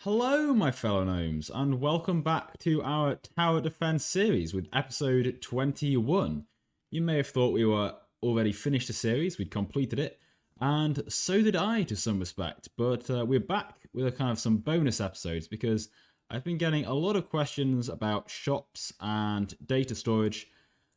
Hello, my fellow gnomes, and welcome back to our Tower Defense series with episode 21. You may have thought we were already finished the series, we'd completed it, and so did I to some respect, but we're back with a kind of some bonus episodes because I've been getting a lot of questions about shops and data storage,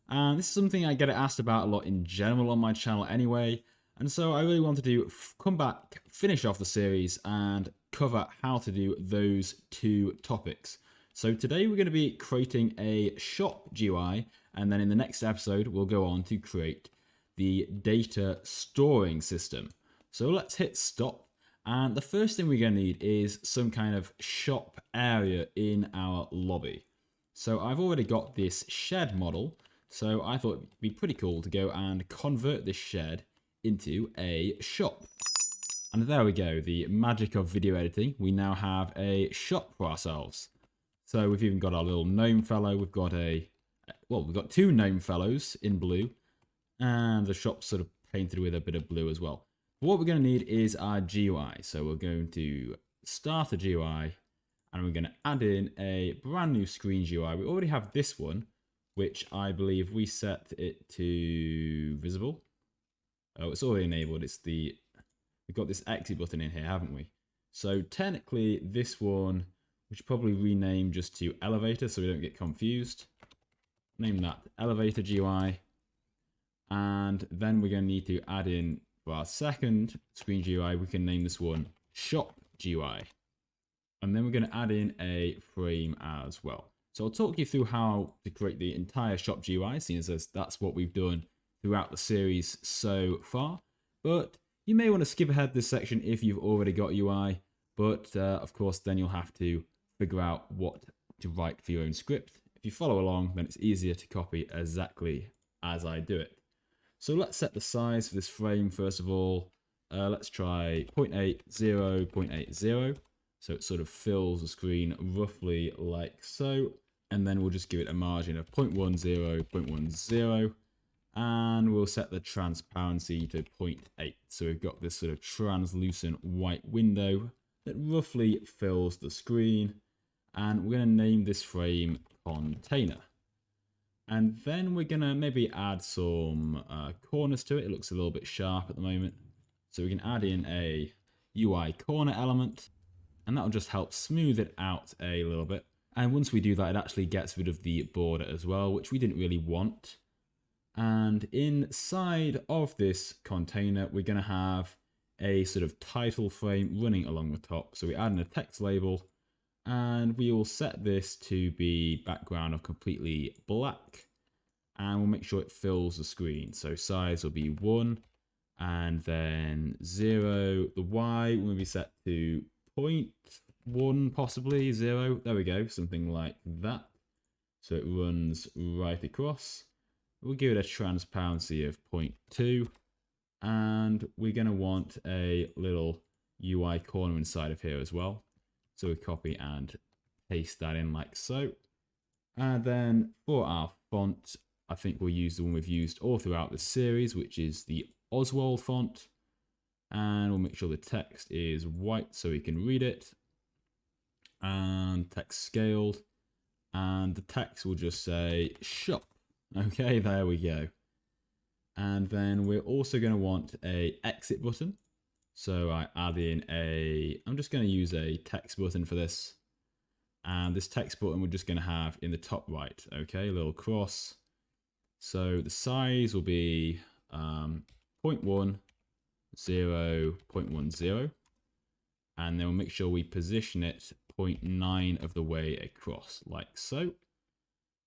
and this is something I get asked about a lot in general on my channel anyway. And so I really wanted to come back, finish off the series, and cover how to do those two topics. So today we're going to be creating a shop GUI, and then in the next episode we'll go on to create the data storing system. So let's hit stop, and the first thing we're going to need is some kind of shop area in our lobby. So I've already got this shed model, so I thought it'd be pretty cool to go and convert this shed into a shop. And there we go, the magic of video editing. We now have a shop for ourselves. So we've even got our little gnome fellow. We've got two gnome fellows in blue, and the shop's sort of painted with a bit of blue as well. But what we're going to need is our GUI. So we're going to start a GUI, and we're going to add in a brand new screen GUI. We already have this one, which I believe we set it to visible. Oh, it's already enabled. We've got this exit button in here, haven't we? So technically this one, we should probably rename just to elevator so we don't get confused. Name that elevator GUI. And then we're going to need to add in for our second screen GUI, we can name this one shop GUI. And then we're going to add in a frame as well. So I'll talk you through how to create the entire shop GUI, seeing as that's what we've done throughout the series so far, but you may want to skip ahead this section if you've already got UI, but of course then you'll have to figure out what to write for your own script. If you follow along, then it's easier to copy exactly as I do it. So let's set the size for this frame first of all. Let's try 0.80, 0.80, so it sort of fills the screen roughly like so, and then we'll just give it a margin of 0.10, 0.10. And we'll set the transparency to 0.8. So we've got this sort of translucent white window that roughly fills the screen. And we're going to name this frame container. And then we're going to maybe add some corners to it. It looks a little bit sharp at the moment. So we can add in a UI corner element. And that'll just help smooth it out a little bit. And once we do that, it actually gets rid of the border as well, which we didn't really want. And inside of this container, we're going to have a sort of title frame running along the top. So we add in a text label, and we will set this to be background of completely black, and we'll make sure it fills the screen. So size will be 1, and then 0. The Y will be set to 0.1, possibly 0. There we go, something like that. So it runs right across. We'll give it a transparency of 0.2, and we're going to want a little UI corner inside of here as well. So we copy and paste that in like so. And then for our font, I think we'll use the one we've used all throughout the series, which is the Oswald font. And we'll make sure the text is white so we can read it. And text scaled. And the text will just say shop. Okay, there we go. And then we're also going to want a exit button. So I add in I'm just going to use a text button for this. And this text button we're just going to have in the top right. Okay, a little cross. So the size will be 0.1, 0, 0.10. And then we'll make sure we position it 0.9 of the way across, like so.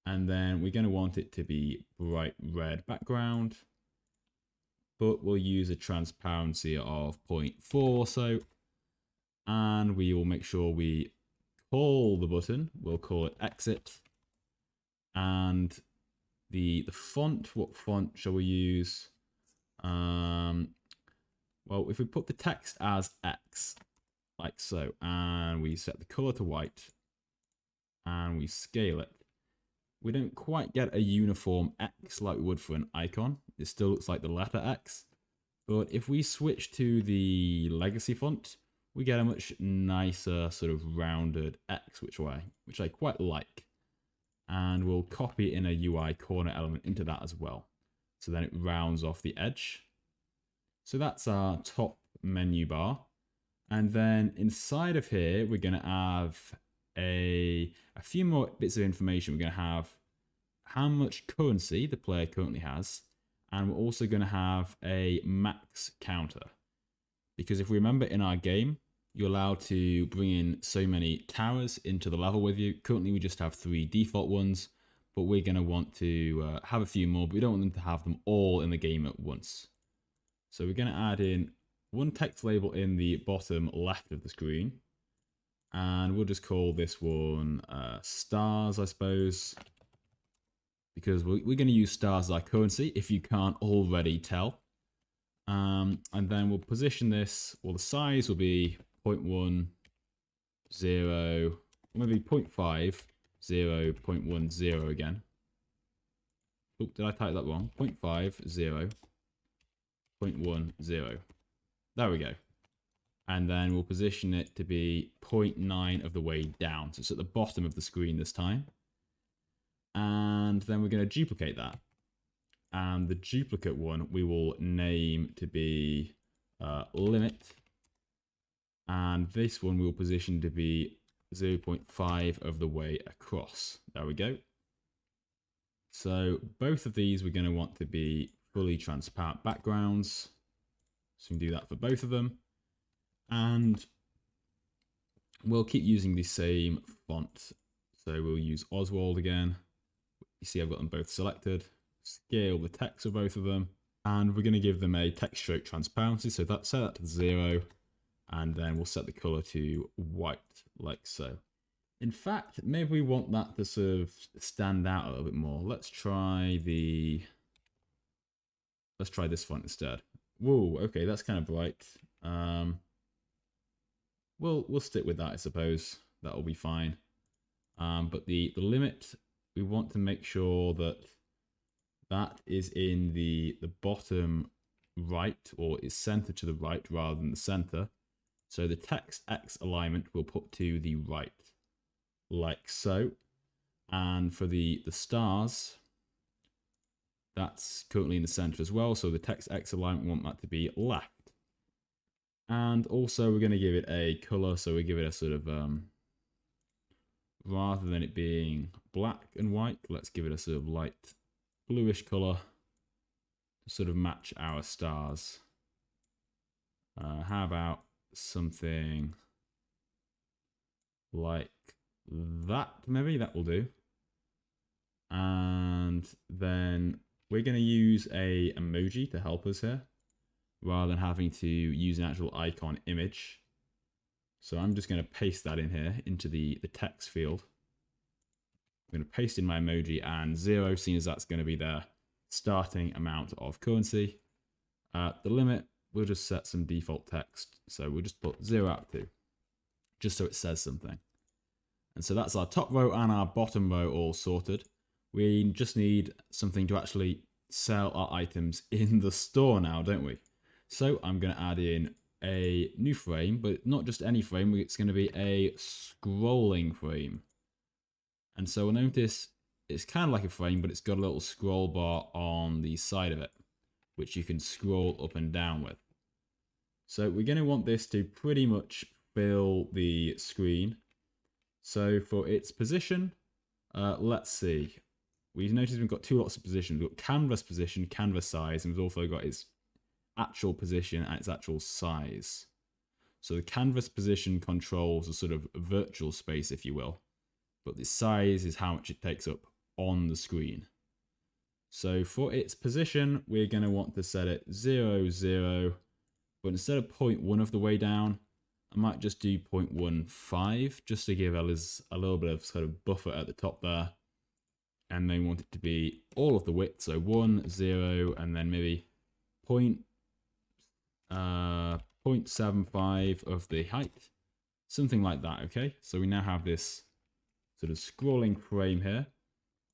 And then we're going to want it to be bright red background, but we'll use a transparency of 0.4 or so. And we will make sure we call the button, we'll call it exit. And the font, what font shall we use? Well, if we put the text as X, like so, and we set the color to white, and we scale it, we don't quite get a uniform X like we would for an icon. It still looks like the letter X. But if we switch to the legacy font, we get a much nicer sort of rounded X, which I quite like. And we'll copy in a UI corner element into that as well. So then it rounds off the edge. So that's our top menu bar. And then inside of here, we're going to have a few more bits of information. We're going to have how much currency the player currently has. And we're also going to have a max counter. Because if we remember in our game, you're allowed to bring in so many towers into the level with you. Currently, we just have 3 default ones, but we're going to want to have a few more, but we don't want them to have them all in the game at once. So we're going to add in one text label in the bottom left of the screen, and we'll just call this one stars, I suppose, because we're going to use stars as our currency, if you can't already tell. And then we'll position this, well, the size will be 0.1, 0, or maybe 0.5, 0, 0.10 again. Oh, did I type that wrong? 0.5, 0, 0.10. There we go. And then we'll position it to be 0.9 of the way down. So it's at the bottom of the screen this time. And then we're going to duplicate that. And the duplicate one we will name to be limit. And this one we'll position to be 0.5 of the way across. There we go. So both of these we're going to want to be fully transparent backgrounds. So we can do that for both of them. And we'll keep using the same font. So we'll use Oswald again. You see I've got them both selected. Scale the text of both of them. And we're going to give them a text stroke transparency. So set that to 0. And then we'll set the color to white, like so. In fact, maybe we want that to sort of stand out a little bit more. Let's try this font instead. Whoa, okay, that's kind of bright. We'll stick with that, I suppose. That'll be fine. But the limit, we want to make sure that is in the bottom right, or is centered to the right rather than the center. So the text X alignment we'll put to the right, like so. And for the stars, that's currently in the center as well. So the text X alignment, we want that to be left. And also we're going to give it a color. So we give it a sort of, rather than it being black and white, let's give it a sort of light bluish color to sort of match our stars. How about something like that? Maybe that will do. And then we're going to use a emoji to help us here, rather than having to use an actual icon image. So I'm just going to paste that in here into the text field. I'm going to paste in my emoji and 0, seeing as that's going to be the starting amount of currency. The limit, we'll just set some default text. So we'll just put 0 out to, just so it says something. And so that's our top row and our bottom row all sorted. We just need something to actually sell our items in the store now, don't we? So I'm going to add in a new frame, but not just any frame. It's going to be a scrolling frame. And so we'll notice it's kind of like a frame, but it's got a little scroll bar on the side of it, which you can scroll up and down with. So we're going to want this to pretty much fill the screen. So for its position, let's see. We've noticed we've got 2 lots of positions. We've got canvas position, canvas size, and we've also got its actual position and its actual size. So the canvas position controls a sort of virtual space, if you will, but the size is how much it takes up on the screen. So for its position, we're going to want to set it 0, 0, but instead of 0.1 of the way down, I might just do 0.15 just to give Ellis a little bit of sort of buffer at the top there. And then want it to be all of the width, so 1, 0, and then maybe 0.75 of the height. Something like that, okay? So we now have this sort of scrolling frame here.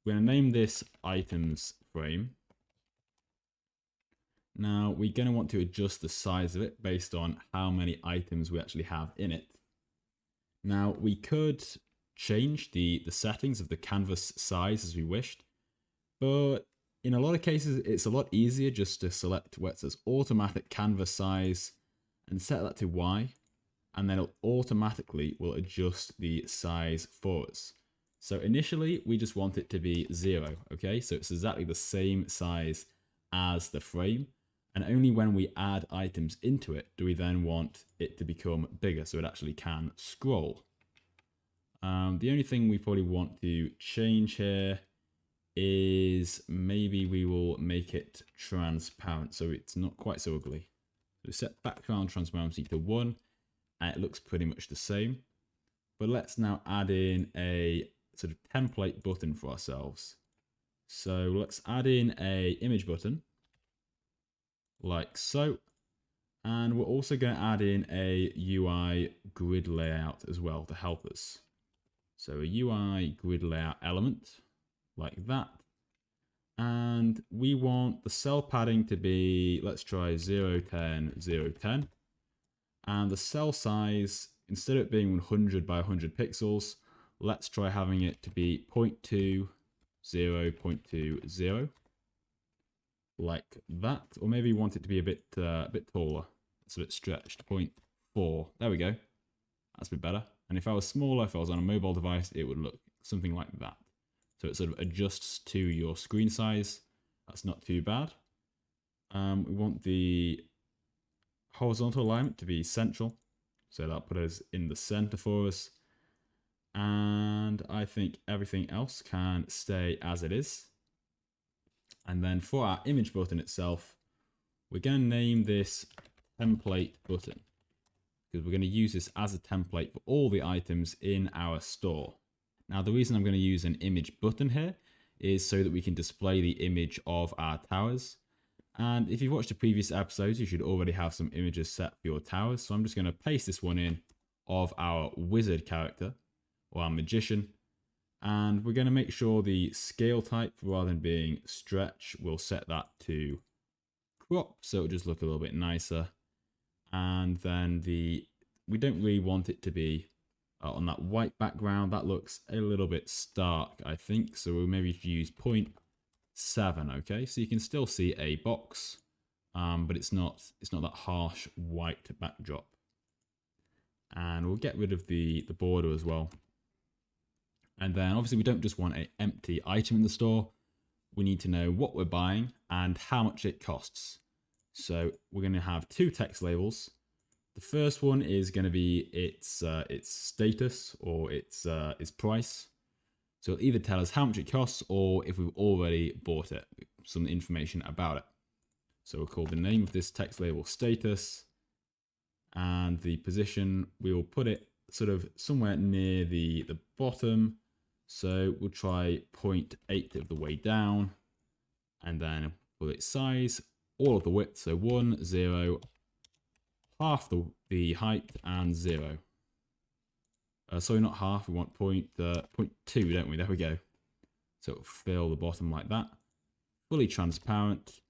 We're going to name this items frame. Now we're going to want to adjust the size of it based on how many items we actually have in it. Now we could change the settings of the canvas size as we wished, but in a lot of cases it's a lot easier just to select where it says automatic canvas size and set that to Y, and then it automatically will adjust the size for us. So initially we just want it to be 0, okay? So it's exactly the same size as the frame, and only when we add items into it do we then want it to become bigger so it actually can scroll. The only thing we probably want to change here is maybe we will make it transparent so it's not quite so ugly. So set background transparency to 1 and it looks pretty much the same. But let's now add in a sort of template button for ourselves. So let's add in a image button like so. And we're also going to add in a UI grid layout as well to help us. So a UI grid layout element like that. And we want the cell padding to be, let's try 010, 010. And the cell size, instead of it being 100 by 100 pixels, let's try having it to be 0.20, 0.20, like that. Or maybe you want it to be a bit taller. It's a bit stretched, 0.4. There we go. That's a bit better. And if I was smaller, if I was on a mobile device, it would look something like that. So it sort of adjusts to your screen size. That's not too bad. We want the horizontal alignment to be central. So that'll put us in the center for us. And I think everything else can stay as it is. And then for our image button itself, we're going to name this template button, because we're going to use this as a template for all the items in our store. Now, the reason I'm going to use an image button here is so that we can display the image of our towers. And if you've watched the previous episodes, you should already have some images set for your towers. So I'm just going to paste this one in of our wizard character or our magician. And we're going to make sure the scale type, rather than being stretch, we'll set that to crop. So it'll just look a little bit nicer. And then we don't really want it to be on that white background. That looks a little bit stark, I think. So we'll maybe use 0.7, okay? So you can still see a box, but it's not that harsh white backdrop. And we'll get rid of the border as well. And then obviously we don't just want an empty item in the store. We need to know what we're buying and how much it costs. So we're going to have 2 text labels. The first one is going to be its status or its price. So it'll either tell us how much it costs or if we've already bought it, some information about it. So we'll call the name of this text label status, and the position, we will put it sort of somewhere near the bottom. So we'll try 0.8 of the way down, and then for its size, all of the width, so 1, 0, half the height, and 0. Sorry, not half, we want 0.2, don't we? There we go. So it'll fill the bottom like that. Fully transparent.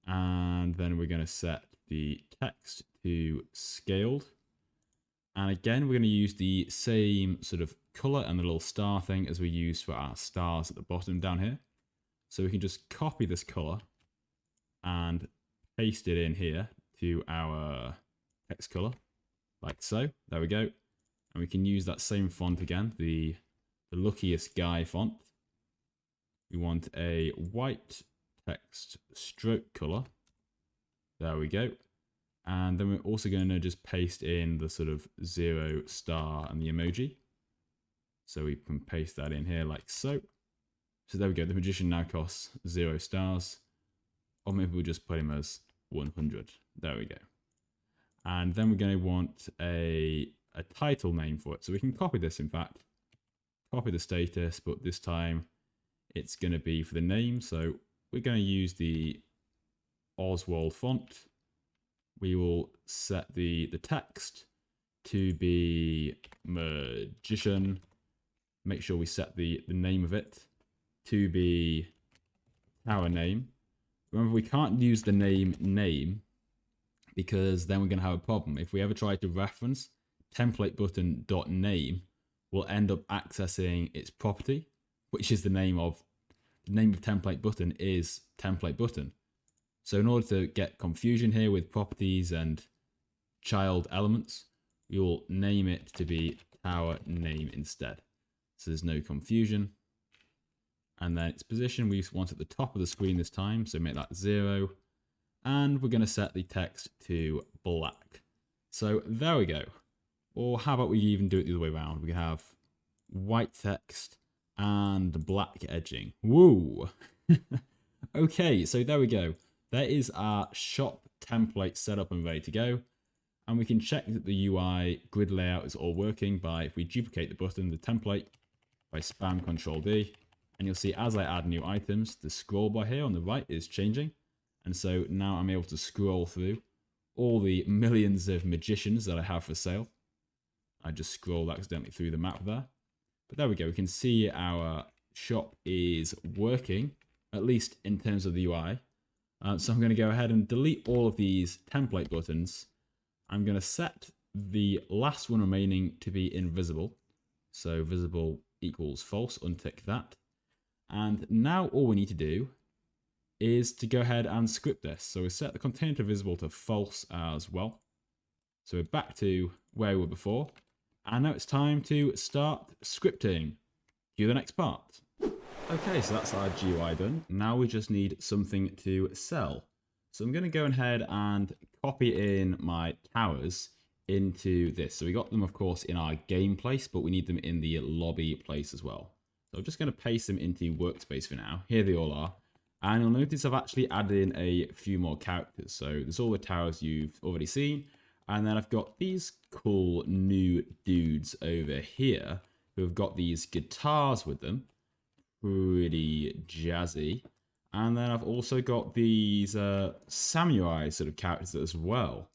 And then we're going to set the text to scaled. And again, we're going to use the same sort of color and the little star thing as we use for our stars at the bottom down here. So we can just copy this color and paste it in here to our text color, like so. There we go. And we can use that same font again, the luckiest guy font. We want a white text stroke color. There we go. And then we're also going to just paste in the sort of 0 star and the emoji. So we can paste that in here like so. So there we go. The magician now costs 0 stars. Or maybe we'll just put him as 100. There we go. And then we're going to want a title name for it. So we can copy this, in fact. Copy the status, but this time it's going to be for the name. So we're going to use the Oswald font. We will set the text to be magician. Make sure we set the name of it to be tower name. Remember, we can't use the name because then we're going to have a problem. If we ever try to reference template button.name, we'll end up accessing its property, which is the name of template button is template button. So in order to get confusion here with properties and child elements, we will name it to be tower name instead. So there's no confusion. And then its position, we want at the top of the screen this time, so make that 0. And we're going to set the text to black. So there we go. Or how about we even do it the other way around? We have white text and black edging. Woo! Okay, so there we go. There is our shop template set up and ready to go. And we can check that the UI grid layout is all working by, if we duplicate the button, the template, by spam Ctrl D. And you'll see as I add new items, the scroll bar here on the right is changing. And so now I'm able to scroll through all the millions of magicians that I have for sale. I just scrolled accidentally through the map there. But there we go. We can see our shop is working, at least in terms of the UI. So I'm going to go ahead and delete all of these template buttons. I'm going to set the last one remaining to be invisible. So visible equals false, untick that. And now all we need to do is to go ahead and script this. So we set the container to visible to false as well. So we're back to where we were before. And now it's time to start scripting. Cue the next part. Okay, so that's our GUI done. Now we just need something to sell. So I'm going to go ahead and copy in my towers into this. So we got them, of course, in our game place, but we need them in the lobby place as well. So I'm just going to paste them into workspace for now. Here they all are. And you'll notice I've actually added in a few more characters. So there's all the towers you've already seen. And then I've got these cool new dudes over here who have got these guitars with them. Pretty jazzy. And then I've also got these samurai sort of characters as well.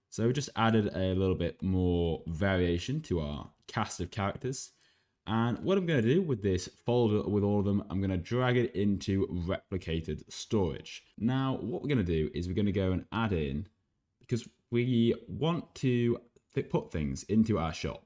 So we just added a little bit more variation to our cast of characters. And what I'm going to do with this folder with all of them, I'm going to drag it into replicated storage. Now, what we're going to do is we're going to go and add in, because we want to put things into our shop.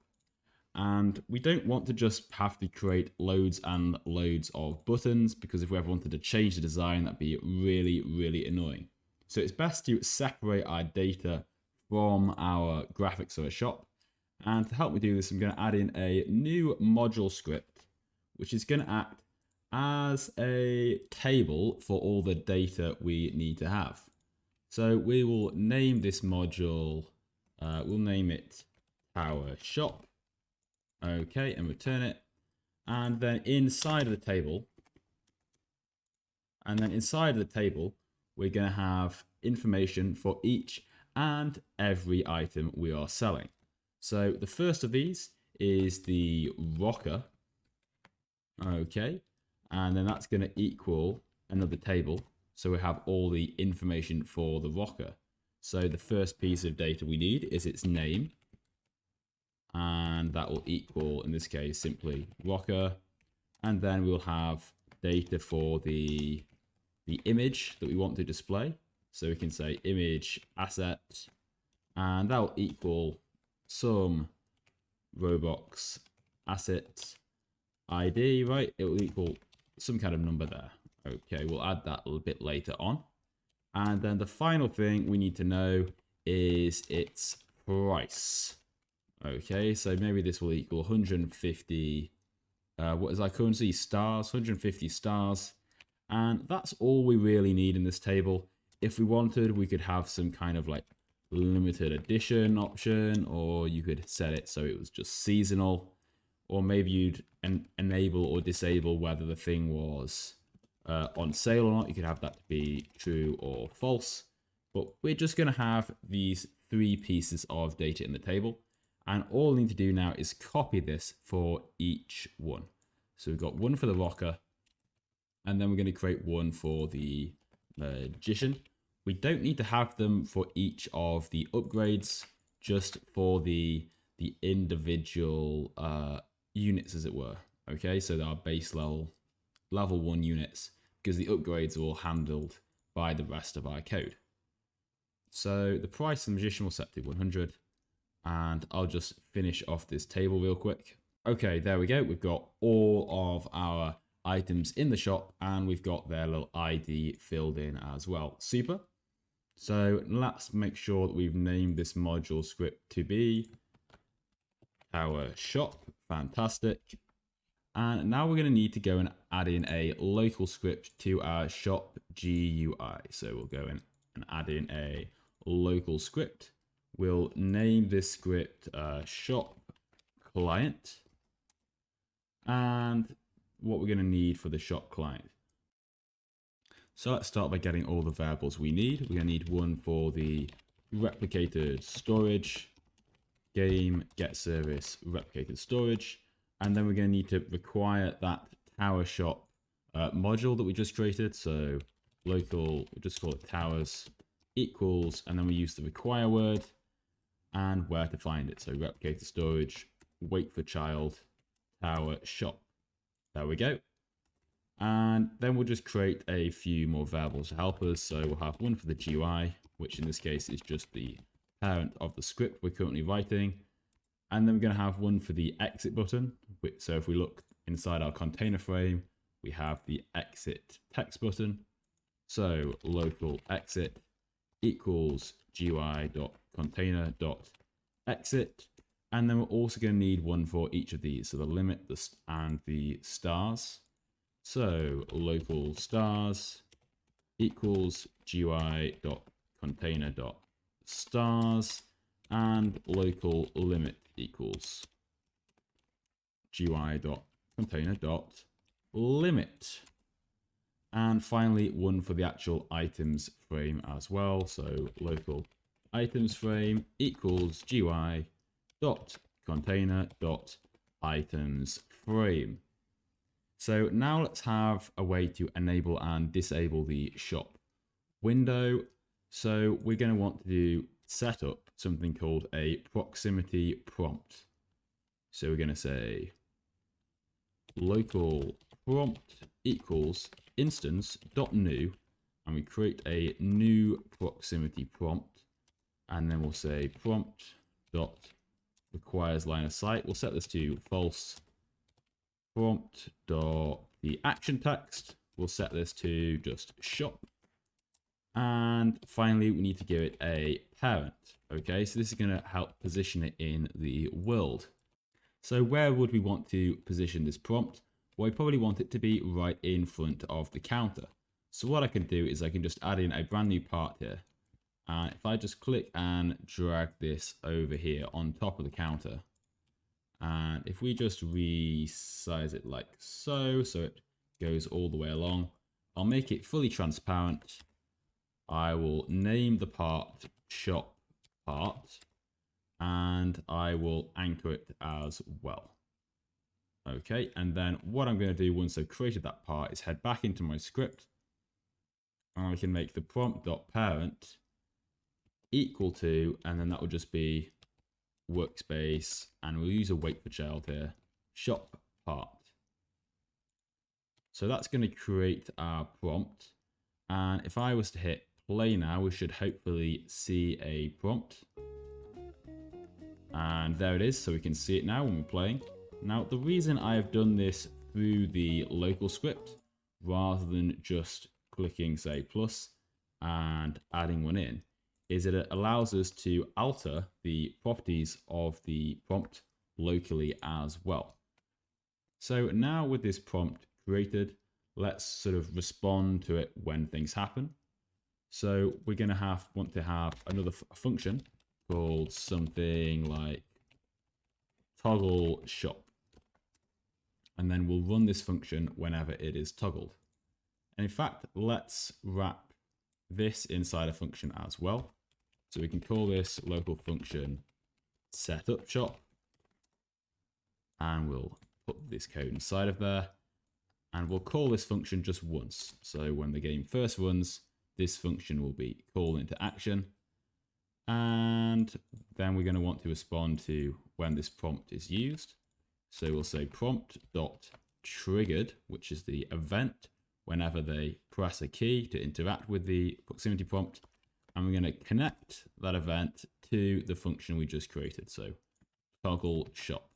And we don't want to just have to create loads and loads of buttons, because if we ever wanted to change the design, that'd be really, really annoying. So it's best to separate our data from our graphics of a shop. And to help me do this, I'm going to add in a new module script, which is going to act as a table for all the data we need to have. So we will name this module, we'll name it TowerShop. Okay, and return it. And then inside of the table, we're going to have information for each and every item we are selling. So the first of these is the rocker. Okay, and then that's going to equal another table. So we have all the information for the rocker. So the first piece of data we need is its name. And that will equal, in this case, simply rocker. And then we'll have data for the image that we want to display. So we can say image asset, and that will equal some Roblox asset ID, right? It will equal some kind of number there. Okay, we'll add that a little bit later on. And then the final thing we need to know is its price. Okay, so maybe this will equal 150, what is our currency? Stars, 150 stars. And that's all we really need in this table. If we wanted, we could have some kind of like limited edition option, or you could set it so it was just seasonal, or maybe you'd enable or disable whether the thing was on sale or not. You could have that to be true or false. But we're just going to have these 3 pieces of data in the table. And all we need to do now is copy this for each one. So we've got one for the rocker, and then we're going to create one for the magician. We don't need to have them for each of the upgrades, just for the individual units, as it were. Okay, so our base level 1 units, because the upgrades are all handled by the rest of our code. So the price of the magician will set to 100, and I'll just finish off this table real quick. Okay, there we go. We've got all of our items in the shop, and we've got their little ID filled in as well. Super. So let's make sure that we've named this module script to be TowerShop. Fantastic. And now we're going to need to go and add in a local script to our shop GUI. So we'll go in and add in a local script. We'll name this script shop client. And what we're going to need for the shop client. So let's start by getting all the variables we need. We're going to need one for the replicated storage, game get service replicated storage, and then we're going to need to require that TowerShop module that we just created. So local, we'll just call it towers equals, and then we use the require word and where to find it. So replicated storage, wait for child, TowerShop. There we go. And then we'll just create a few more variables to help us. So we'll have one for the GUI, which in this case is just the parent of the script we're currently writing. And then we're going to have one for the exit button. So if we look inside our container frame, we have the exit text button. So local exit equals GUI.container.exit. And then we're also going to need one for each of these. So the limit and the stars. So local stars equals GUI.container.stars, and local limit equals GUI.container.limit. And finally, one for the actual items frame as well. So local items frame equals GUI.container.items frame. So now let's have a way to enable and disable the shop window. So we're going to want to set up something called a proximity prompt. So we're going to say local prompt equals instance.new, and we create a new proximity prompt, and then we'll say prompt dot requires line of sight. We'll set this to false. Prompt dot the action text, we'll set this to just shop. And finally, we need to give it a parent. Okay, so this is going to help position it in the world. So where would we want to position this prompt? Well, we probably want it to be right in front of the counter. So what I can do is I can just add in a brand new part here. And if I just click and drag this over here on top of the counter, and if we just resize it like so it goes all the way along, I'll make it fully transparent. I will name the part shop part, and I will anchor it as well. Okay, and then what I'm going to do once I've created that part is head back into my script, and I can make the prompt.parent equal to, and then that will just be workspace, and we'll use a wait for child here, shop part. So that's going to create our prompt, and if I was to hit play now, we should hopefully see a prompt, and there it is. So we can see it now when we're playing. Now the reason I have done this through the local script rather than just clicking say plus and adding one in is that it allows us to alter the properties of the prompt locally as well. So now with this prompt created, let's sort of respond to it when things happen. So we're going to want to have another function called something like toggle shop. And then we'll run this function whenever it is toggled. And in fact, let's wrap this inside a function as well. So we can call this local function setup shop, and we'll put this code inside of there, and we'll call this function just once. So when the game first runs, this function will be called into action, and then we're going to want to respond to when this prompt is used. So we'll say prompt.triggered, which is the event whenever they press a key to interact with the proximity prompt. And we're going to connect that event to the function we just created. So toggle shop.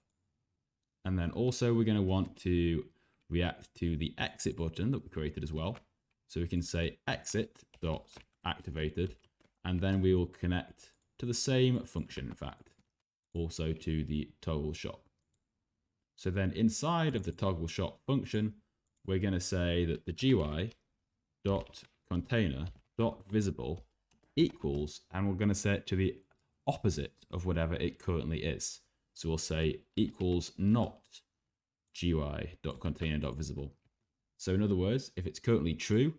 And then also we're going to want to react to the exit button that we created as well. So we can say exit.activated, and then we will connect to the same function, in fact, also to the toggle shop. So then inside of the toggle shop function, we're going to say that the GUI.container.visible equals, and we're going to set it to the opposite of whatever it currently is. So we'll say equals not GUI.container.visible. So in other words, if it's currently true,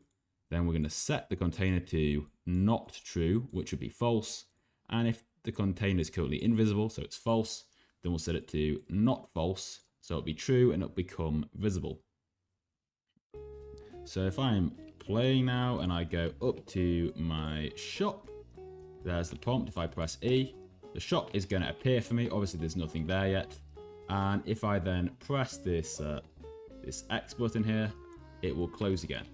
then we're going to set the container to not true, which would be false. And if the container is currently invisible, so it's false, then we'll set it to not false, so it'll be true and it'll become visible. So if I'm playing now and I go up to my shop, there's the prompt. If I press E, the shop is going to appear for me. Obviously there's nothing there yet. And if I then press this X button here, it will close again.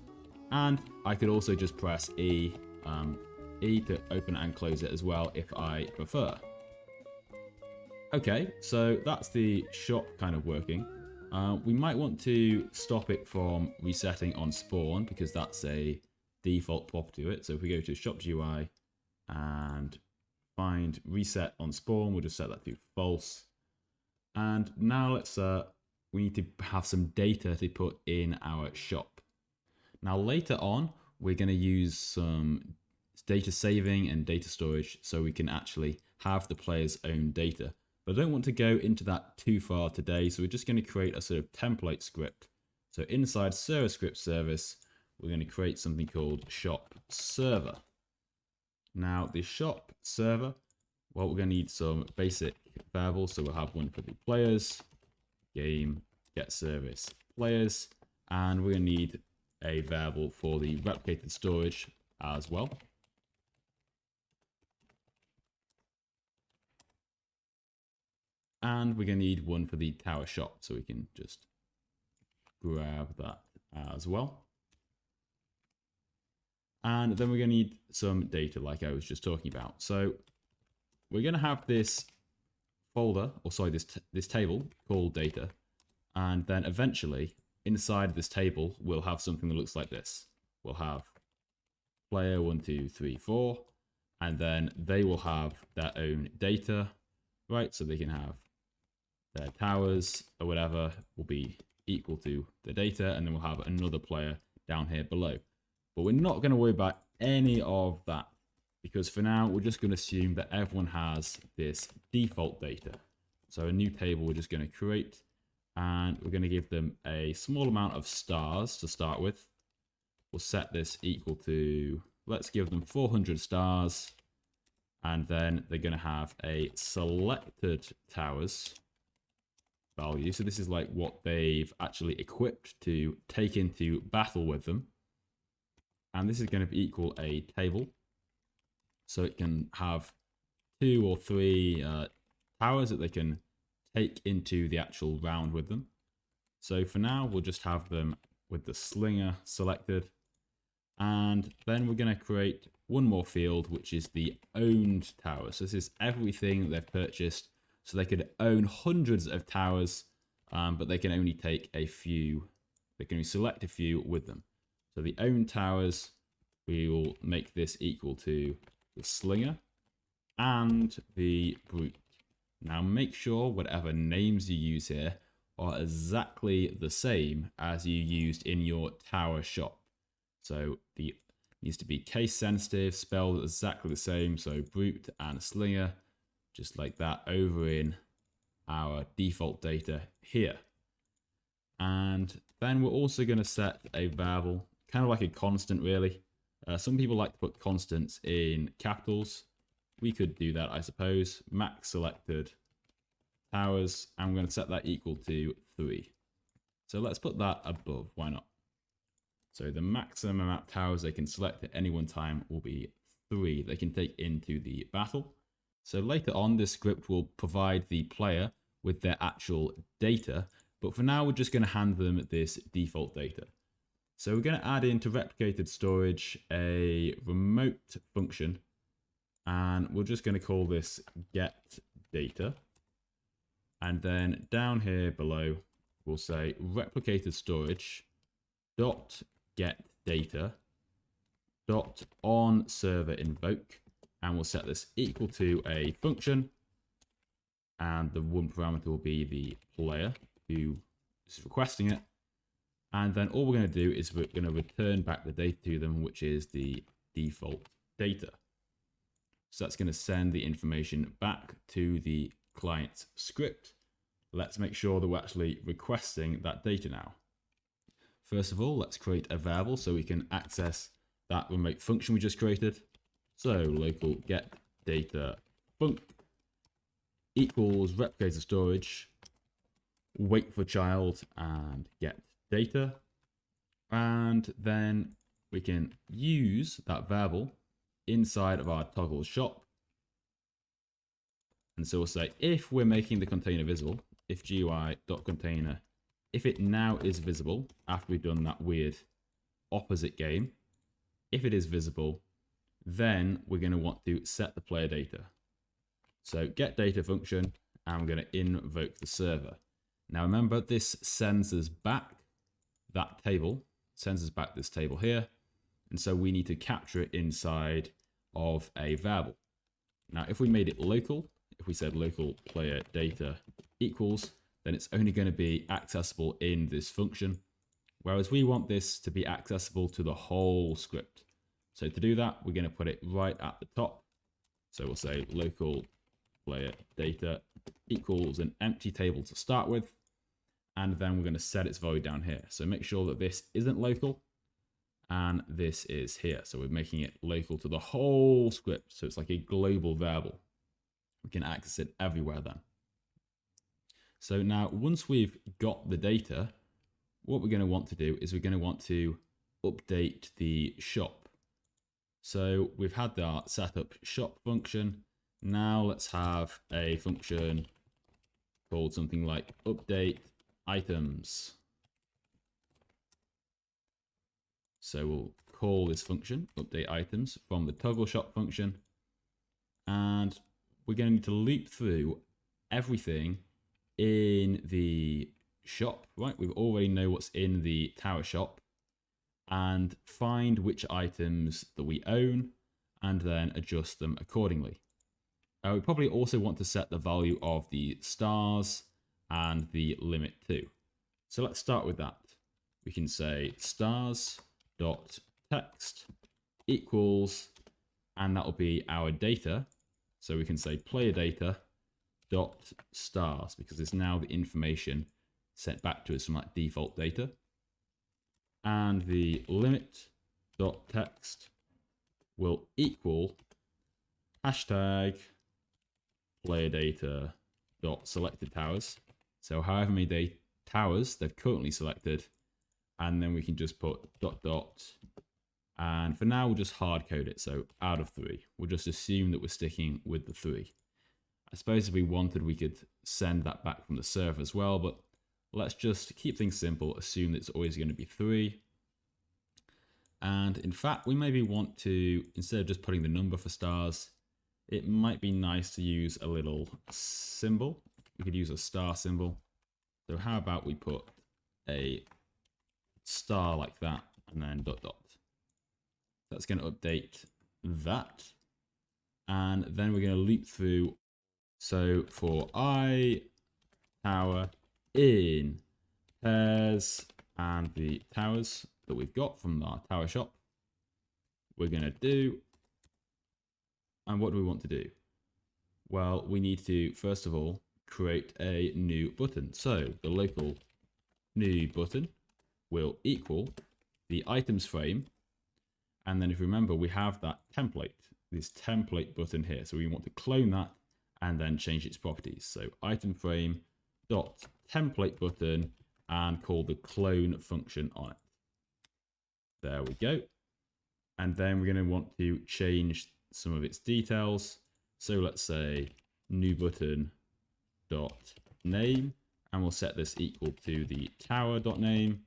And I could also just press E to open and close it as well if I prefer. Okay, so that's the shop kind of working. We might want to stop it from resetting on spawn because that's a default property to it. So if we go to shop GUI and find reset on spawn, we'll just set that to false. And now we need to have some data to put in our shop. Now later on, we're going to use some data saving and data storage so we can actually have the player's own data. But I don't want to go into that too far today, so we're just going to create a sort of template script. So inside TowerScript service, we're going to create something called shop server. Now the shop server, well, we're going to need some basic variables. So we'll have one for the players, game, get service, players, and we're going to need a variable for the replicated storage as well. And we're going to need one for the tower shop, so we can just grab that as well. And then we're going to need some data like I was just talking about. So we're going to have this folder, or sorry, this table called data. And then eventually inside this table, we'll have something that looks like this. We'll have player 1, 2, 3, 4, and then they will have their own data, right? So they can have their towers or whatever will be equal to the data, and then we'll have another player down here below. But we're not going to worry about any of that because for now we're just going to assume that everyone has this default data. So a new table we're just going to create, and we're going to give them a small amount of stars to start with. We'll set this equal to, let's give them 400 stars, and then they're going to have a selected towers value. So this is like what they've actually equipped to take into battle with them. And this is going to equal a table. So it can have 2 or 3 towers that they can take into the actual round with them. So for now, we'll just have them with the slinger selected. And then we're going to create one more field, which is the owned tower. So this is everything that they've purchased. So they could own hundreds of towers, but they can only take a few. They can only select a few with them. So the owned towers, we will make this equal to the slinger and the brute. Now make sure whatever names you use here are exactly the same as you used in your tower shop. So the needs to be case sensitive, spelled exactly the same. So brute and slinger, just like that over in our default data here. And then we're also going to set a variable, kind of like a constant really. Some people like to put constants in capitals. We could do that, I suppose. Max selected towers, and we're going to set that equal to 3. So let's put that above, why not? So the maximum amount of towers they can select at any one time will be 3 they can take into the battle. So later on, this script will provide the player with their actual data, but for now we're just going to hand them this default data. So we're going to add into replicated storage a remote function, and we're just going to call this get data. And then down here below, we'll say replicated storage dot get data dot on server invoke, and we'll set this equal to a function, and the one parameter will be the player who is requesting it. And then all we're going to do is we're going to return back the data to them, which is the default data. So that's going to send the information back to the client's script. Let's make sure that we're actually requesting that data now. First of all, let's create a variable so we can access that remote function we just created. So local get data func equals replicated storage, wait for child, and get data. And then we can use that variable inside of our toggle shop. And so we'll say if we're making the container visible, if GUI.container, if it now is visible after we've done that weird opposite game, if it is visible, then we're going to want to set the player data. So get data function, and we're going to invoke the server. Now remember, this sends us back that table, sends us back this table here. And so we need to capture it inside of a variable. Now, if we made it local, if we said local player data equals, then it's only going to be accessible in this function. Whereas we want this to be accessible to the whole script. So to do that, we're going to put it right at the top. So we'll say local player data equals an empty table to start with. And then we're going to set its value down here. So make sure that this isn't local and this is here. So we're making it local to the whole script. So it's like a global variable. We can access it everywhere then. So now once we've got the data, what we're going to want to do is we're going to want to update the shop. So we've had our setup shop function. Now let's have a function called something like update items. So we'll call this function update items from the toggle shop function, and we're going to need to loop through everything in the shop, right? We already know what's in the TowerShop, and find which items that we own and then adjust them accordingly. We probably also want to set the value of the stars and the limit too. So let's start with that. We can say stars.text equals, and that will be our data. So we can say player data dot stars, because it's now the information sent back to us from that default data. And the limit dot text will equal hashtag player data dot selected towers. So however many towers they've currently selected, and then we can just put dot dot, and for now we'll just hard code it. So out of 3, we'll just assume that we're sticking with the 3. I suppose if we wanted, we could send that back from the server as well, but let's just keep things simple, assume that it's always going to be 3. And in fact, we maybe want to, instead of just putting the number for stars, it might be nice to use a little symbol. We could use a star symbol. So how about we put a star like that, and then dot dot. That's going to update that. And then we're going to loop through. So for I tower in pairs and the towers that we've got from our tower shop, we're going to do. And what do we want to do? Well, we need to, first of all, create a new button. So the local new button will equal the items frame. And then if you remember, we have that template, this template button here. So we want to clone that and then change its properties. So item frame dot template button, and call the clone function on it. There we go. And then we're going to want to change some of its details. So let's say new button dot name, and we'll set this equal to the tower dot name.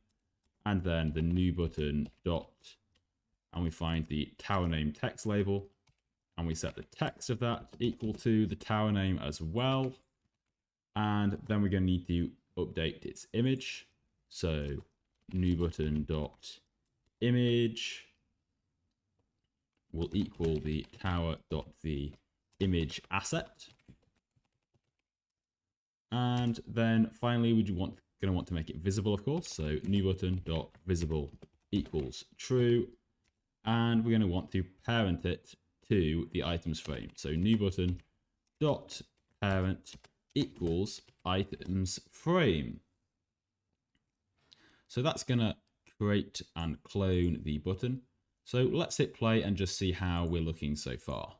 and then the new button dot, and we find the tower name text label, and we set the text of that equal to the tower name as well. And then we're going to need to update its image. So new button dot image will equal the tower dot the image asset. And then finally, we going to want to make it visible, of course. So new button dot visible equals true, and we're going to want to parent it to the items frame. So new button dot parent equals items frame. So that's going to create and clone the button. So let's hit play and just see how we're looking so far.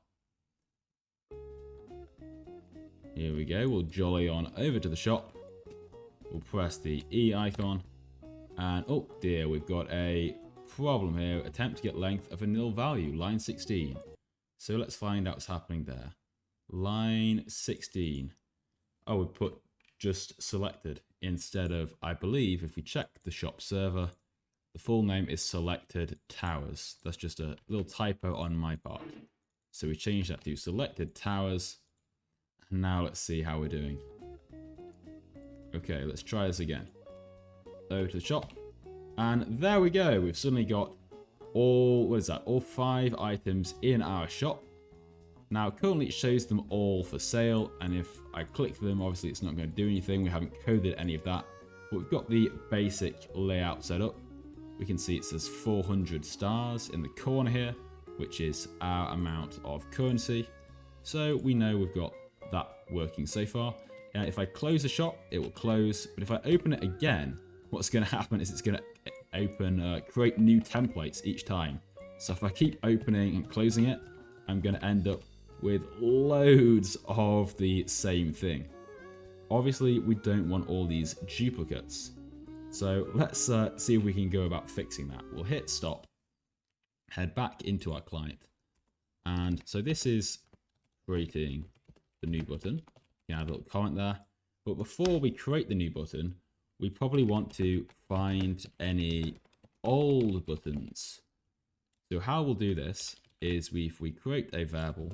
Here we go. We'll jolly on over to the shop. We'll press the E icon. And oh dear, we've got a problem here. Attempt to get length of a nil value, line 16. So let's find out what's happening there. Line 16. Oh, we put just selected instead of, I believe, if we check the shop server, the full name is selected towers. That's just a little typo on my part. So we change that to selected towers. Now let's see how we're doing. Okay, let's try this again. Over to the shop. And there we go. We've suddenly got all 5 items in our shop. Now, currently it shows them all for sale. And if I click them, obviously it's not going to do anything. We haven't coded any of that. But we've got the basic layout set up. We can see it says 400 stars in the corner here, which is our amount of currency. So we know we've got that working so far. If I close the shop, it will close. But if I open it again, what's going to happen is it's going to create new templates each time. So if I keep opening and closing it, I'm going to end up with loads of the same thing. Obviously, we don't want all these duplicates. So let's see if we can go about fixing that. We'll hit stop, head back into our client. And so this is creating the new button. You can add a little comment there. But before we create the new button, we probably want to find any old buttons. So how we'll do this is we create a variable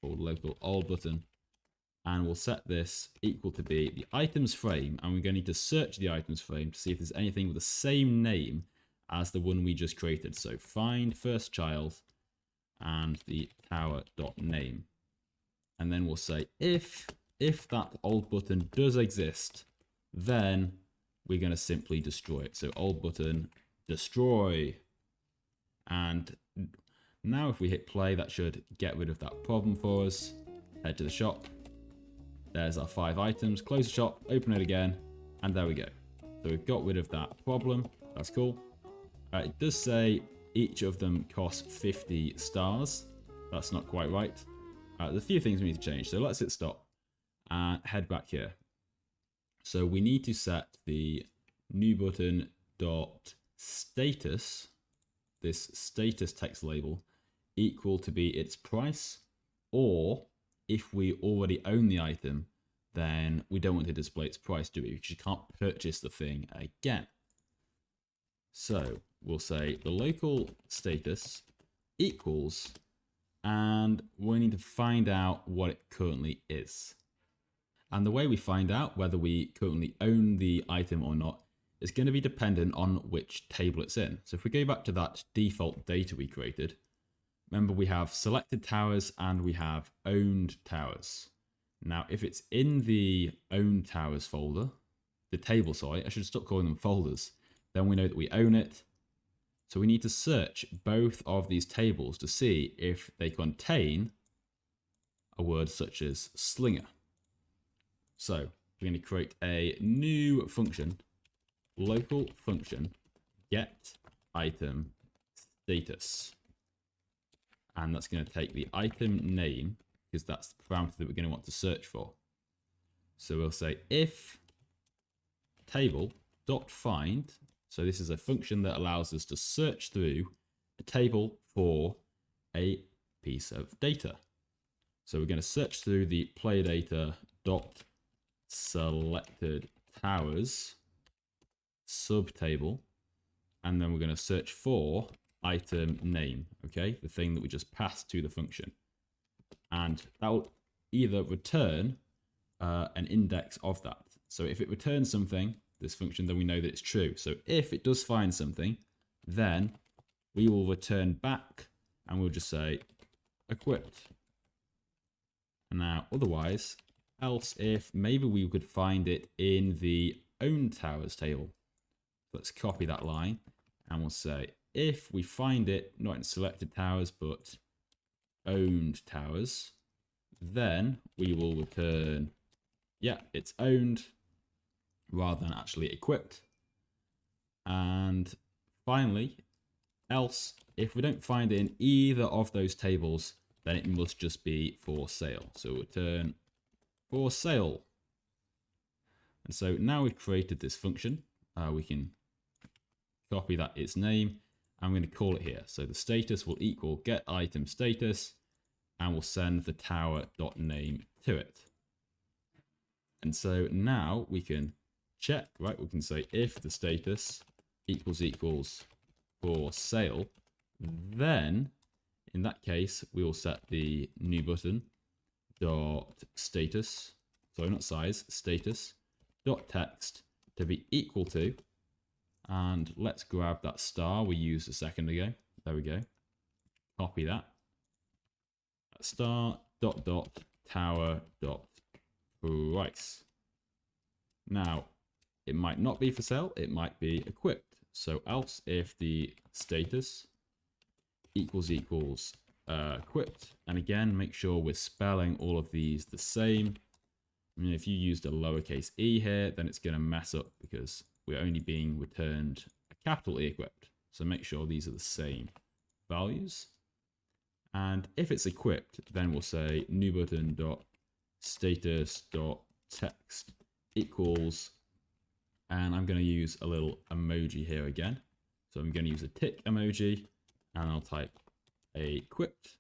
called local old button, and we'll set this equal to be the items frame, and we're going to need to search the items frame to see if there's anything with the same name as the one we just created. So find first child and the tower.name. And then we'll say if that old button does exist, then we're going to simply destroy it. So old button destroy. And now if we hit play, that should get rid of that problem for us. Head to the shop. There's our 5 items. Close the shop, open it again, and there we go. So we've got rid of that problem. That's cool. It does say each of them costs 50 stars. That's not quite right. There's a few things we need to change. So let's hit stop and head back here. So we need to set the new button dot status, this status text label, equal to be its price, or if we already own the item, then we don't want to display its price, do we? Because you can't purchase the thing again. So we'll say the local status equals, and we need to find out what it currently is. And the way we find out whether we currently own the item or not is going to be dependent on which table it's in. So if we go back to that default data we created, remember we have selected towers and we have owned towers. Now, if it's in the owned towers folder, the table, sorry, I should stop calling them folders, then we know that we own it. So we need to search both of these tables to see if they contain a word such as slinger. So we're going to create a new function, local function, get item status. And that's going to take the item name, because that's the parameter that we're going to want to search for. So we'll say if table.find, so this is a function that allows us to search through a table for a piece of data. So we're going to search through the player data dot selected towers subtable, and then we're going to search for item name, okay, the thing that we just passed to the function. And that will either return an index of that. So if it returns something, this function, then we know that it's true. So if it does find something, then we will return back and we'll just say equipped. And now otherwise, else if maybe we could find it in the owned towers table. Let's copy that line and we'll say if we find it not in selected towers but owned towers, then we will return, yeah, it's owned rather than actually equipped. And finally, else if we don't find it in either of those tables, then it must just be for sale. So return for sale. And so now we've created this function, we can copy that its name. I'm going to call it here. So the status will equal get item status, and we'll send the tower.name to it. And so now we can check, right? We can say if the status equals for sale, then in that case, we will set the new button dot status, sorry, not size, status dot text to be equal to, and let's grab that star we used a second ago. There we go. Copy that. Star dot tower dot price. Now, it might not be for sale, it might be equipped. So else if the status equals equipped, and again, make sure we're spelling all of these the same. I mean, if you used a lowercase e here, then it's going to mess up because we're only being returned a capital E equipped. So make sure these are the same values. And if it's equipped, then we'll say new button dot status dot text equals, and I'm going to use a little emoji here again. So I'm going to use a tick emoji, and I'll type equipped,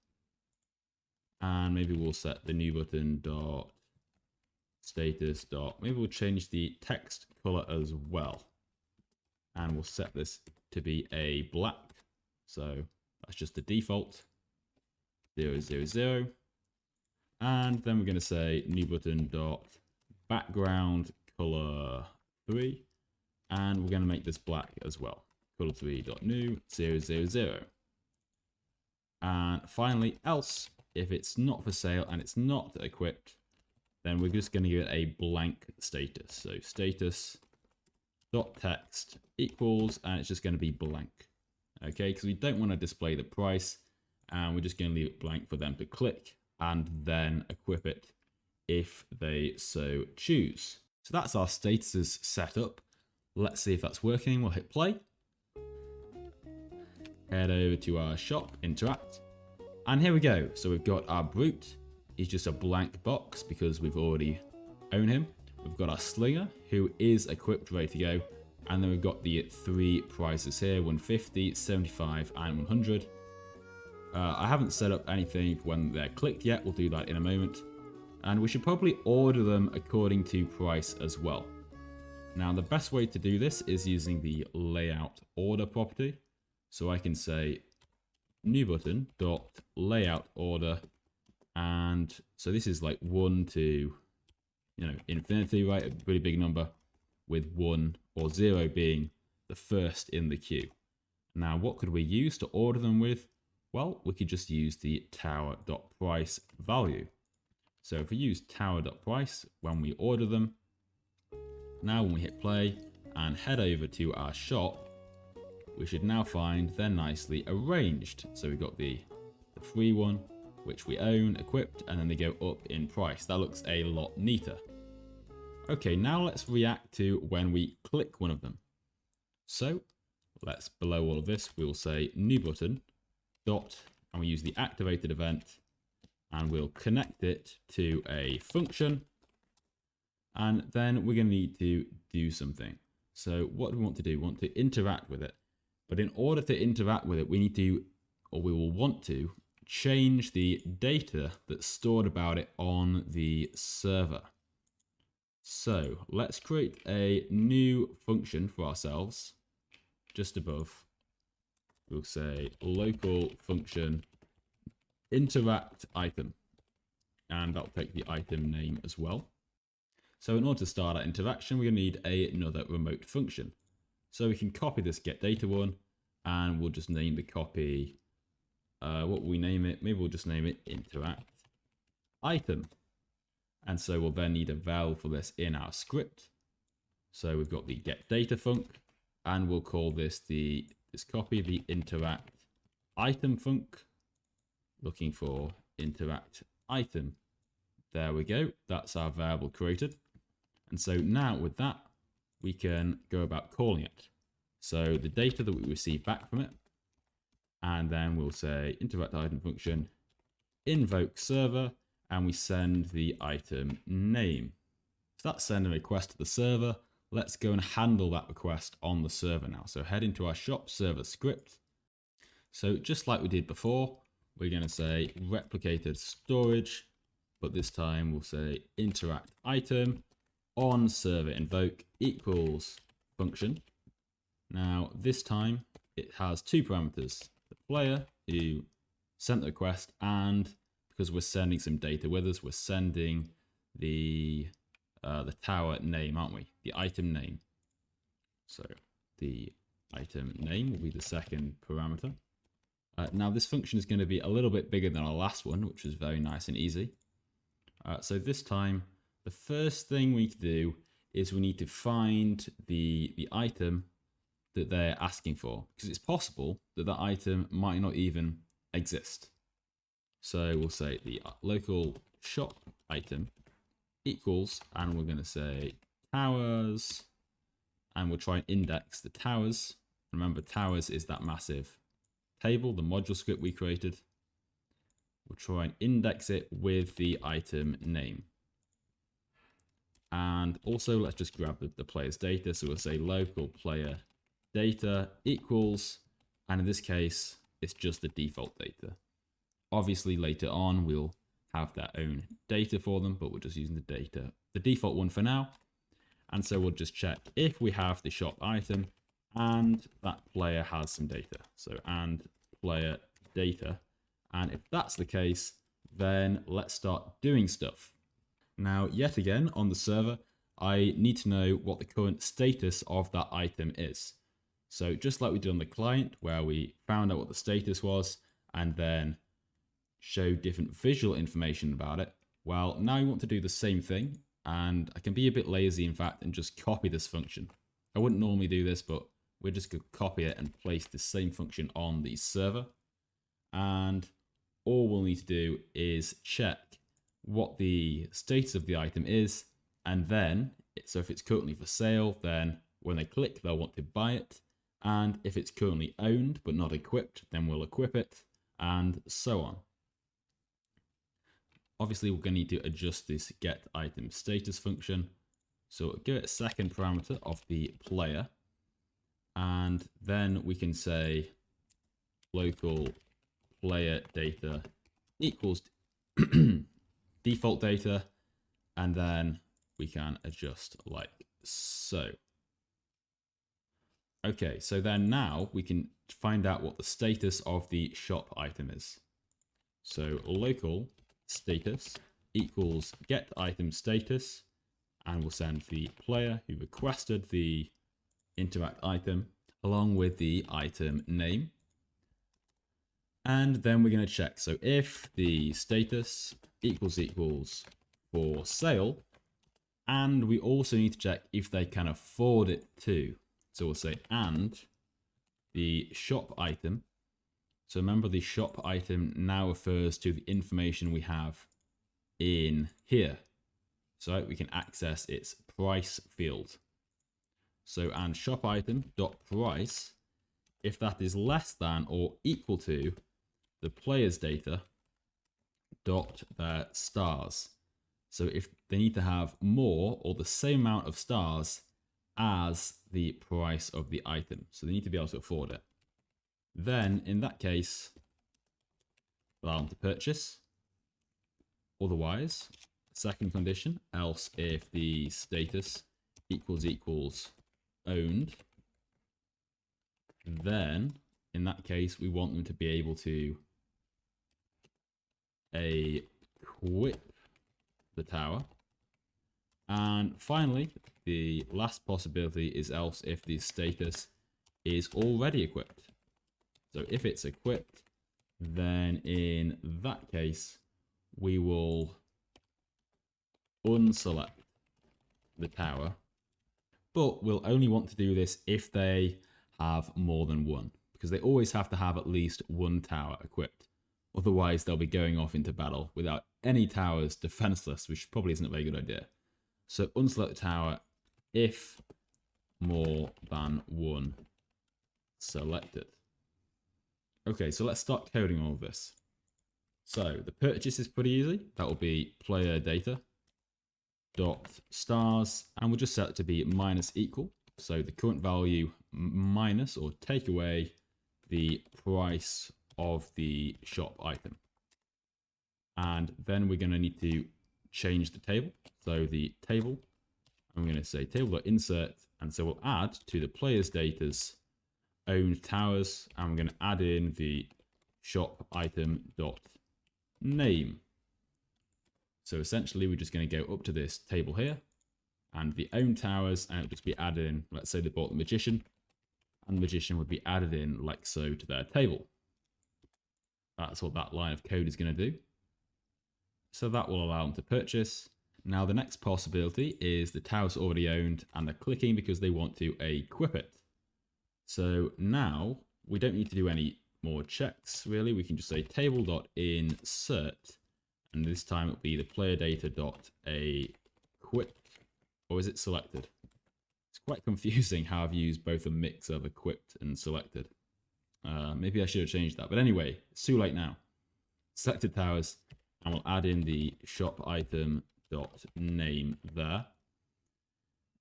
and maybe we'll set the new button dot status dot, maybe we'll change the text color as well, and we'll set this to be a black. So that's just the default 000, and then we're going to say new button dot background color 3, and we're going to make this black as well, color 3 dot new 000. And finally, else if it's not for sale and it's not equipped, then we're just going to give it a blank status. So status dot text equals, and it's just going to be blank. Okay, because we don't want to display the price, and we're just going to leave it blank for them to click and then equip it if they so choose. So that's our statuses set up. Let's see if that's working. We'll hit play. Head over to our shop, interact, and here we go. So we've got our brute. He's just a blank box because we've already owned him. We've got our slinger, who is equipped, ready to go. And then we've got the 3 prices here, 150, 75, and 100. I haven't set up anything when they're clicked yet. We'll do that in a moment. And we should probably order them according to price as well. Now, the best way to do this is using the layout order property. So I can say new button dot layout order. And so this is like 1 to, infinity, right? A pretty big number, with 1 or 0 being the first in the queue. Now, what could we use to order them with? Well, we could just use the tower.price value. So if we use tower.price when we order them, now when we hit play and head over to our shop, we should now find they're nicely arranged. So we've got the free one, which we own, equipped, and then they go up in price. That looks a lot neater. Okay, now let's react to when we click one of them. So let's, below all of this, we'll say new button dot, and we use the activated event, and we'll connect it to a function, and then we're going to need to do something. So what do we want to do? We want to interact with it, but in order to interact with it, we need to, or we will want to, change the data that's stored about it on the server. So let's create a new function for ourselves just above, we'll say local function interact item, and that'll take the item name as well. So in order to start our interaction, we're going to need another remote function. So we can copy this get data one, and we'll just name the copy, what will we name it? Maybe we'll just name it interact item. And so we'll then need a val for this in our script. So we've got the get data func, and we'll call this this copy the interact item func, looking for interact item. There we go. That's our variable created. And so now with that, we can go about calling it. So the data that we receive back from it, and then we'll say interact item function invoke server, and we send the item name. So that's sending a request to the server. Let's go and handle that request on the server now. So head into our shop server script. So just like we did before, we're going to say replicated storage, but this time we'll say interact item on server invoke equals function. Now this time it has two parameters, the player who sent the request, and because we're sending some data with us, we're sending the tower name, aren't we? The item name. So the item name will be the second parameter. Now this function is going to be a little bit bigger than our last one, which was very nice and easy. So this time, the first thing we need to do is we need to find the item that they're asking for, because it's possible that that item might not even exist. So we'll say the local shop item equals, and we're going to say towers, and we'll try and index the towers. Remember, towers is that massive table, the module script we created. We'll try and index it with the item name. And also let's just grab the player's data. So we'll say local player data equals, and in this case, it's just the default data. Obviously later on, we'll have their own data for them, but we're just using the default one for now. And so we'll just check if we have the shop item and that player has some data. So and player data. And if that's the case, then let's start doing stuff. Now, yet again, on the server, I need to know what the current status of that item is. So just like we did on the client, where we found out what the status was and then show different visual information about it, well, now we want to do the same thing. And I can be a bit lazy, in fact, and just copy this function. I wouldn't normally do this, but we're just going to copy it and place the same function on the server. And all we'll need to do is check what the status of the item is, and then, so if it's currently for sale, then when they click, they'll want to buy it, and if it's currently owned but not equipped, then we'll equip it, and so on. Obviously, we're going to need to adjust this get item status function, so we'll give it a second parameter of the player, and then we can say local player data equals default data, and then we can adjust like so. Okay, so then now we can find out what the status of the shop item is. So local status equals get item status, and we'll send the player who requested the interact item along with the item name. And then we're going to check. So if the status equals for sale, and we also need to check if they can afford it too. So we'll say and the shop item. So remember, the shop item now refers to the information we have in here. So we can access its price field. So and shop item dot price, if that is less than or equal to the player's data dot their stars. So if they need to have more or the same amount of stars as the price of the item, so they need to be able to afford it, then in that case, allow them to purchase. Otherwise, second condition, else if the status equals owned, then in that case, we want them to be able to equip the tower. And finally, the last possibility is else if the status is already equipped. So if it's equipped, then in that case, we will unselect the tower, but we'll only want to do this if they have more than one, because they always have to have at least one tower equipped. Otherwise, they'll be going off into battle without any towers defenseless, which probably isn't a very good idea. So unselect the tower if more than one selected. Okay, so let's start coding all of this. So the purchase is pretty easy. That will be player data dot stars, and we'll just set it to be minus equal. So the current value minus or take away the price of the shop item. And then we're going to need to change the table. So the table, I'm going to say table.insert, and so we'll add to the player's data's owned towers, and we're going to add in the shop item dot name. So essentially, we're just going to go up to this table here, and the owned towers, and it'll just be added in. Let's say they bought the magician, and the magician would be added in like so to their table. That's what that line of code is going to do. So that will allow them to purchase. Now the next possibility is the tower's already owned and they're clicking because they want to equip it. So now we don't need to do any more checks really. We can just say table.insert, and this time it'll be the player data.equip, or is it selected? It's quite confusing how I've used both a mix of equipped and selected. Maybe I should have changed that, but anyway, it's too late now. Selected towers, and we'll add in the shop item dot name there.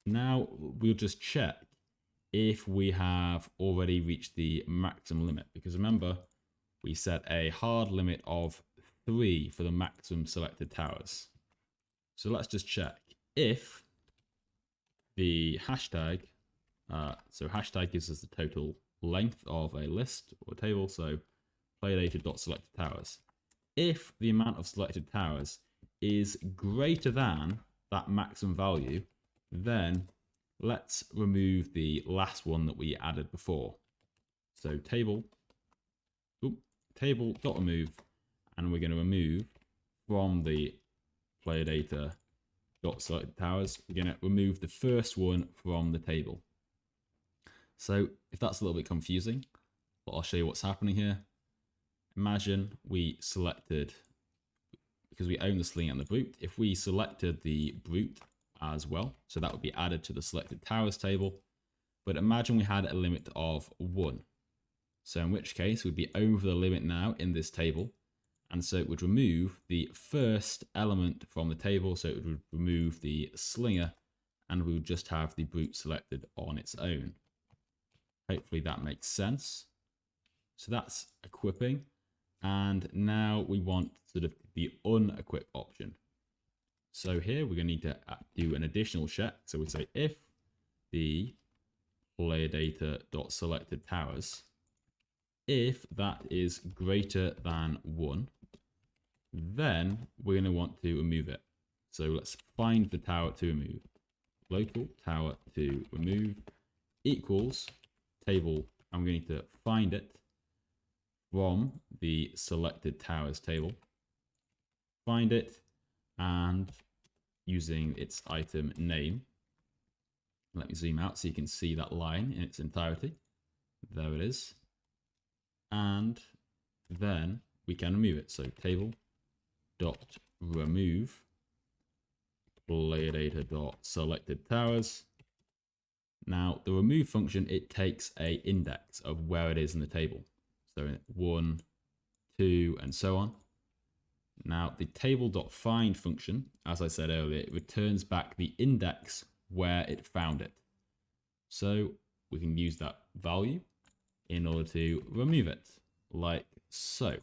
Now we'll just check if we have already reached the maximum limit, because remember we set a hard limit of 3 for the maximum selected towers. So let's just check if the hashtag, so hashtag gives us the total length of a list or table, so player data dot selected towers. If the amount of selected towers is greater than that maximum value, then let's remove the last one that we added before. So table.remove, and we're going to remove from the player data dot selected towers, we're going to remove the first one from the table. So if that's a little bit confusing, but I'll show you what's happening here. Imagine we selected, because we own the sling and the brute, if we selected the brute as well, so that would be added to the selected towers table. But imagine we had a limit of 1. So in which case we'd be over the limit now in this table. And so it would remove the first element from the table. So it would remove the slinger, and we would just have the brute selected on its own. Hopefully that makes sense. So that's equipping. And now we want sort of the unequip option. So here we're going to need to do an additional check. So we say if the player data dot selected towers, if that is greater than 1, then we're going to want to remove it. So let's find the tower to remove. Local tower to remove equals table. I'm going to find it from the selected towers table. Find it, and using its item name, let me zoom out so you can see that line in its entirety. There it is. And then we can remove it. So table dot remove player data dot selected towers. Now the remove function, it takes a index of where it is in the table. So 1, 2, and so on. Now the table.find function, as I said earlier, it returns back the index where it found it. So we can use that value in order to remove it, like so.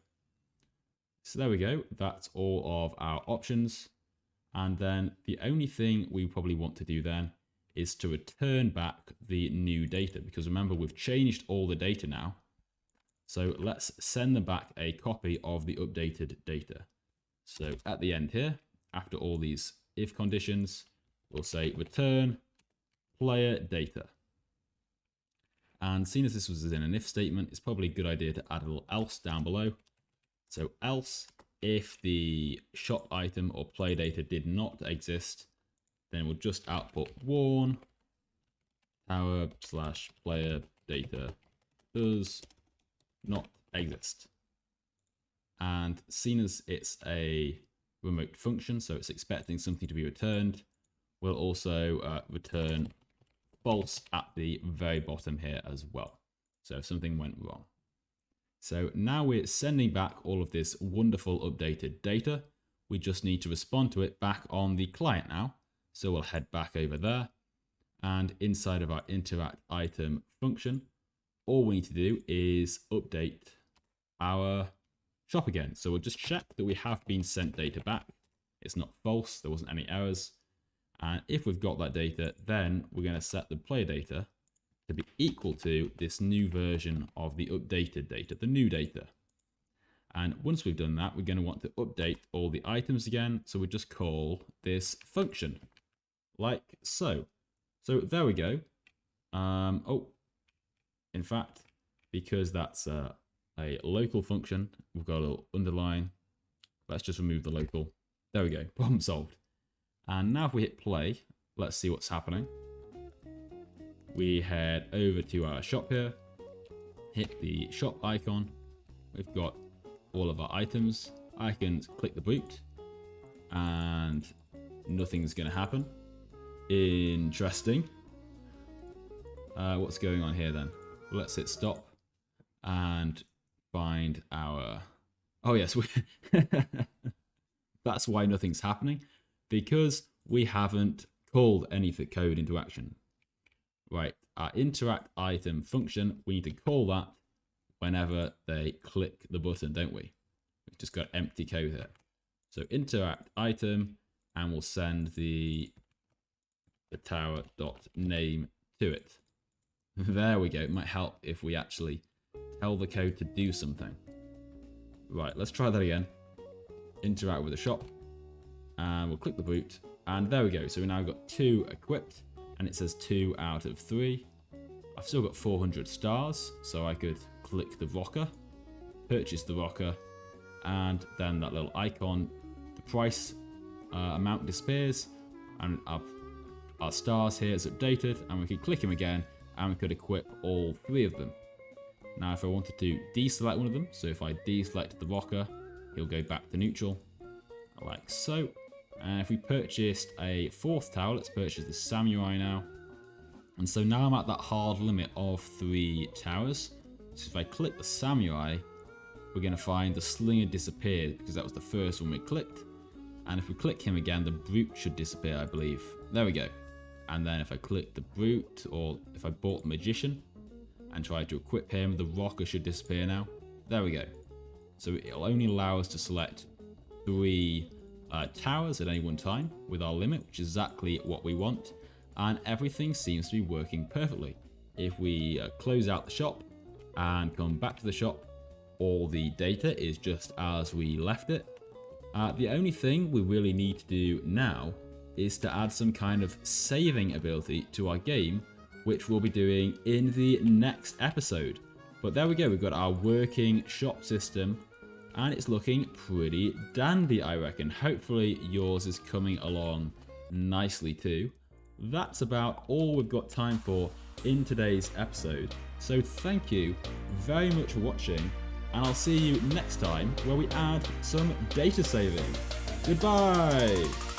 So there we go. That's all of our options. And then the only thing we probably want to do then is to return back the new data, because remember, we've changed all the data now. So let's send them back a copy of the updated data. So at the end here, after all these if conditions, we'll say return player data. And seeing as this was in an if statement, it's probably a good idea to add a little else down below. So else, if the shop item or play data did not exist, then we'll just output warn tower/player data does not exist. And seeing as it's a remote function, so it's expecting something to be returned, we'll also return false at the very bottom here as well. So if something went wrong. So now we're sending back all of this wonderful updated data. We just need to respond to it back on the client now. So we'll head back over there, and inside of our interact item function, all we need to do is update our shop again. So we'll just check that we have been sent data back. It's not false, there wasn't any errors. And if we've got that data, then we're going to set the player data to be equal to this new version of the updated data, the new data. And once we've done that, we're going to want to update all the items again. So we just call this function like so. So there we go. In fact, because that's a local function, we've got a little underline. Let's just remove the local. There we go. Problem solved. And now if we hit play, let's see what's happening. We head over to our shop here, hit the shop icon. We've got all of our items. I can click the boot and nothing's going to happen. Interesting. What's going on here then? Let's hit stop and find our... Oh yes, that's why nothing's happening, because we haven't called any code into action. Right, our interact item function, we need to call that whenever they click the button, don't we? We've just got empty code here. So interact item, and we'll send the tower.name to it. There we go. It might help if we actually tell the code to do something. Right, let's try that again. Interact with the shop, and we'll click the boot, and there we go. So we now got 2 equipped, and it says 2 out of 3. I've still got 400 stars, so I could click the rocker, purchase the rocker, and then that little icon, the price amount disappears, and our stars here is updated, and we could click him again, and we could equip all 3 of them. Now if I wanted to deselect one of them, so if I deselect the rocker, he'll go back to neutral, like so. And if we purchased a 4th tower, let's purchase the samurai now. And so now I'm at that hard limit of 3 towers. So if I click the samurai, we're going to find the slinger disappeared, because that was the first one we clicked. And if we click him again, the brute should disappear, I believe. There we go. And then if I click the brute, or if I bought the magician and try to equip him, the rocker should disappear now. There we go. So it'll only allow us to select 3 towers at any one time with our limit, which is exactly what we want. And everything seems to be working perfectly. If we close out the shop and come back to the shop, all the data is just as we left it. The only thing we really need to do now is to add some kind of saving ability to our game, which we'll be doing in the next episode. But there we go, we've got our working shop system, and it's looking pretty dandy, I reckon. Hopefully yours is coming along nicely too. That's about all we've got time for in today's episode. So thank you very much for watching, and I'll see you next time where we add some data saving. Goodbye!